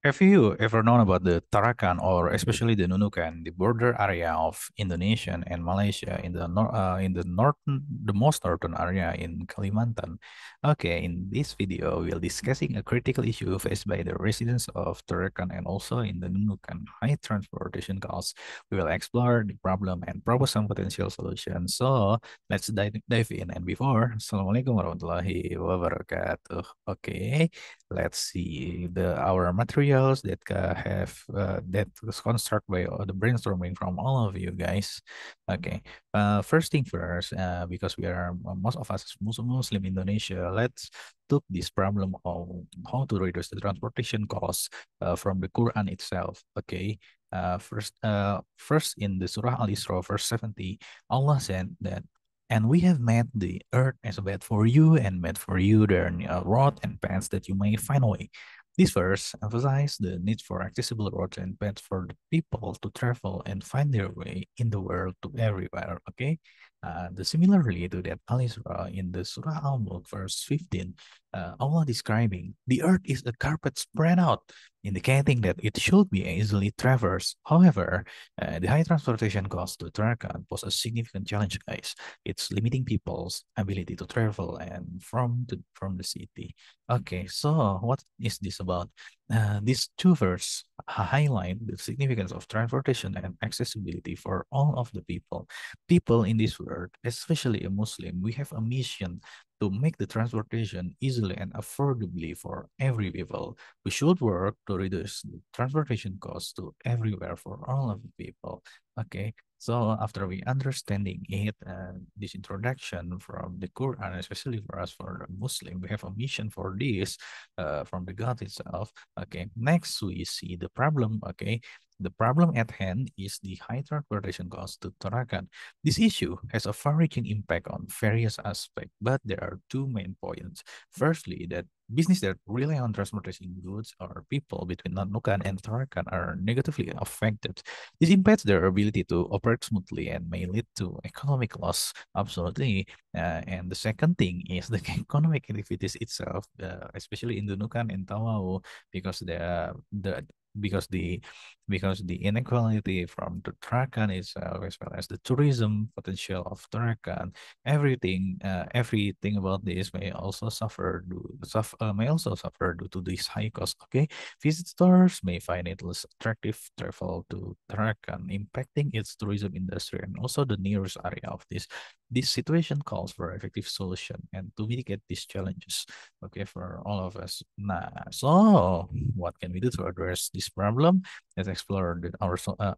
Have you ever known about the Tarakan or especially the Nunukan, the border area of Indonesia and Malaysia in the northern, the most northern area in Kalimantan? Okay, in this video, we'll discussing a critical issue faced by the residents of Tarakan and also in the Nunukan, high transportation costs. We will explore the problem and propose some potential solutions. So let's dive in. And before, Assalamualaikum warahmatullahi wabarakatuh. Okay. Let's see our materials that have that was constructed by the brainstorming from all of you guys. Okay, first thing first, because we are most of us Muslim Indonesia, let's took this problem of how to reduce the transportation costs from the Quran itself. Okay, first in the Surah Al Isra verse 70, Allah said that and we have made the earth as a bed for you and made for you there road and paths that you may find a way. This verse emphasizes the need for accessible roads and paths for the people to travel and find their way in the world to everywhere. Okay, similarly to that Al-Isra in the Surah Al-Mulk verse 15, Allah describing the earth is a carpet spread out, indicating that it should be easily traversed. However, the high transportation cost to Tarakan pose a significant challenge, guys. It's limiting people's ability to travel and from the city. Okay, so what is this about? These two verses highlight the significance of transportation and accessibility for all of the people. People in this world, especially a Muslim, we have a mission to make the transportation easily and affordably for every people. We should work to reduce the transportation costs to everywhere for all of the people. Okay, so after we understanding it, this introduction from the Quran, especially for us for the Muslim, we have a mission for this from the God itself. Okay, next we see the problem. Okay, the problem at hand is the high transportation cost to Tarakan. This issue has a far-reaching impact on various aspects, but there are two main points. Firstly, that business that rely on transportation goods or people between Nunukan and Tarakan are negatively affected. This impacts their ability to operate smoothly and may lead to economic loss. Absolutely. And the second thing is the economic activities itself, especially in Nunukan and Tawau, because the because the because the inequality from the Tarakan itself as well as the tourism potential of Tarakan, everything about this may also suffer due to this high cost. Okay, visitors may find it less attractive travel to Tarakan, impacting its tourism industry and also the nearest area of this. This situation calls for effective solution and to mitigate these challenges. Okay, for all of us. Nah, so what can we do to address this problem? Let's explore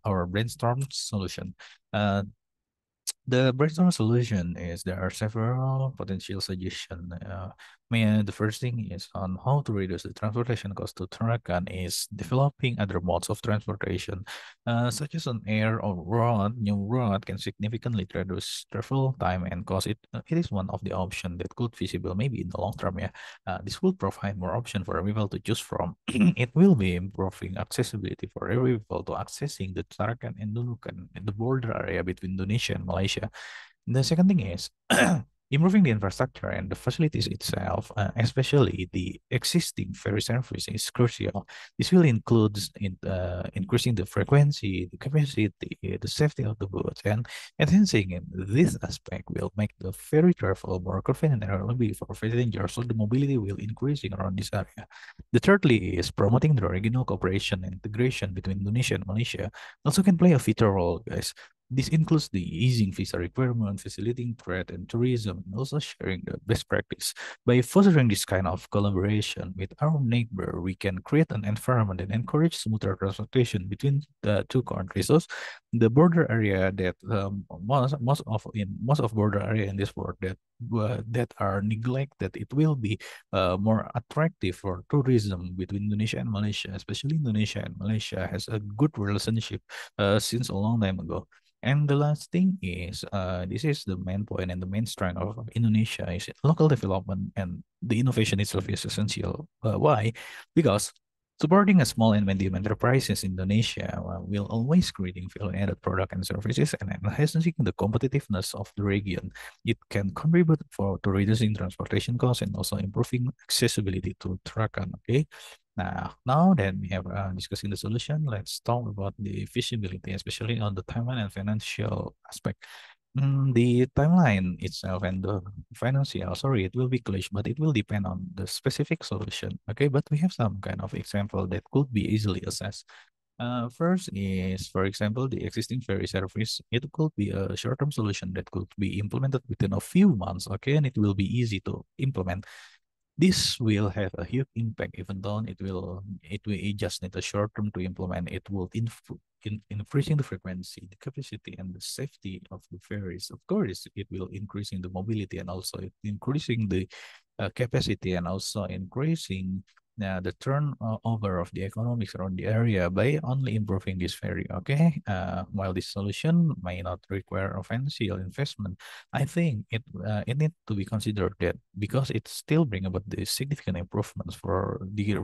our brainstorm solution. Uh, the brainstorm solution is there are several potential suggestions. The first thing is on how to reduce the transportation cost to Tarakan is developing other modes of transportation, such as an air or road. New road can significantly reduce travel time and cost. It is one of the options that could feasible maybe in the long term. Yeah, this will provide more option for people to choose from. It will be improving accessibility for every people to accessing the Tarakan and Nunukan in the border area between Indonesia and Malaysia. The second thing is improving the infrastructure and the facilities itself, especially the existing ferry service, is crucial. This will include increasing the frequency, the capacity, the safety of the boats, and enhancing in this aspect will make the ferry travel more convenient and reliable for passengers, so the mobility will increasing around this area. The thirdly is promoting the regional cooperation and integration between Indonesia and Malaysia also can play a vital role, guys. This includes the easing visa requirement, facilitating trade and tourism, and also sharing the best practice. By fostering this kind of collaboration with our neighbor, we can create an environment that encourage smoother transportation between the two countries. So the border area that most of border area in this world that are neglected, it will be more attractive for tourism between Indonesia and Malaysia, especially Indonesia and Malaysia has a good relationship since a long time ago. And the last thing is, this is the main point and the main strength of Indonesia is local development and the innovation itself is essential. Why? Because supporting a small and medium enterprises in Indonesia will always creating value-added product and services and enhancing the competitiveness of the region. It can contribute to reducing transportation costs and also improving accessibility to Tarakan. Okay. Now that we have discussing the solution, let's talk about the feasibility, especially on the timeline and financial aspect. The timeline itself and the financial, sorry, it will be glitch, but it will depend on the specific solution. Okay, but we have some kind of example that could be easily assessed. First is, for example, the existing ferry service. It could be a short-term solution that could be implemented within a few months, okay, and it will be easy to implement. This will have a huge impact, even though it just need a short term to implement. It will increasing the frequency, the capacity, and the safety of the ferries. Of course, it will increasing the mobility and also increasing the capacity and also increasing the turnover of the economics around the area by only improving this ferry. Okay, while this solution may not require a financial investment, I think it needs to be considered that because it still bring about the significant improvements for the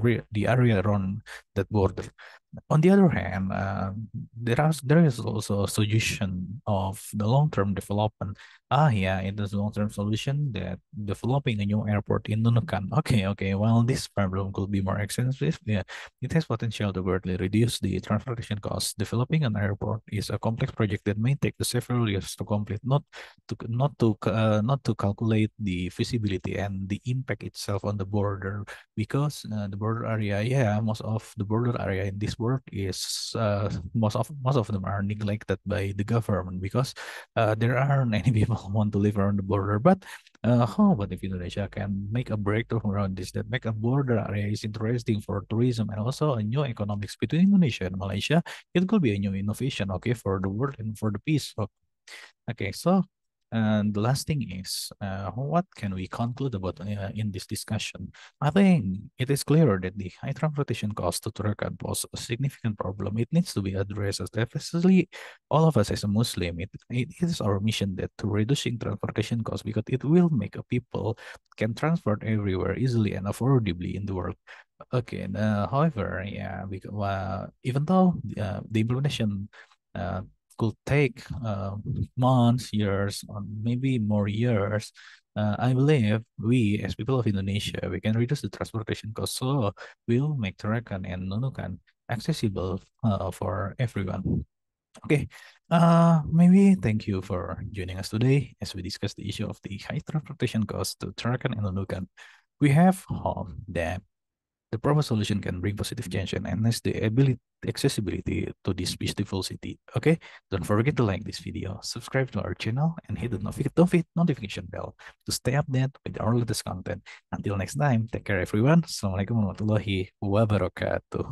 area around that border. On the other hand, there is also a solution of the long-term development. Yeah, it is a long-term solution that developing a new airport in Nunukan. Okay. While this problem could be more expensive, yeah, it has potential to greatly reduce the transportation costs. Developing an airport is a complex project that may take several years to complete, not to calculate the feasibility and the impact itself on the border, because the border area, yeah, most of the border area in this world is most of them are neglected by the government because there aren't any people who want to live around the border. But how about if Indonesia can make a breakthrough around this, that make a border area is interesting for tourism and also a new economics between Indonesia and Malaysia? It could be a new innovation, okay, for the world and for the peace. Okay, so and the last thing is, what can we conclude about in this discussion? I think it is clear that the high transportation cost to Tarakan pose a significant problem. It needs to be addressed, especially all of us as a Muslim. It is our mission that to reducing transportation costs because it will make a people can transport everywhere easily and affordably in the world. Okay, and, however, yeah, because, even though the implementation uh, could take months, years, or maybe more years, I believe we, as people of Indonesia, we can reduce the transportation costs, so we'll make Tarakan and Nunukan accessible for everyone. Okay, maybe thank you for joining us today as we discuss the issue of the high transportation costs to Tarakan and Nunukan. We have hope that the proper solution can bring positive change and enhance the ability accessibility to this beautiful city. Okay, don't forget to like this video, subscribe to our channel, and hit the notification bell to stay updated with our latest content. Until next time, take care everyone. Assalamualaikum warahmatullahi wabarakatuh.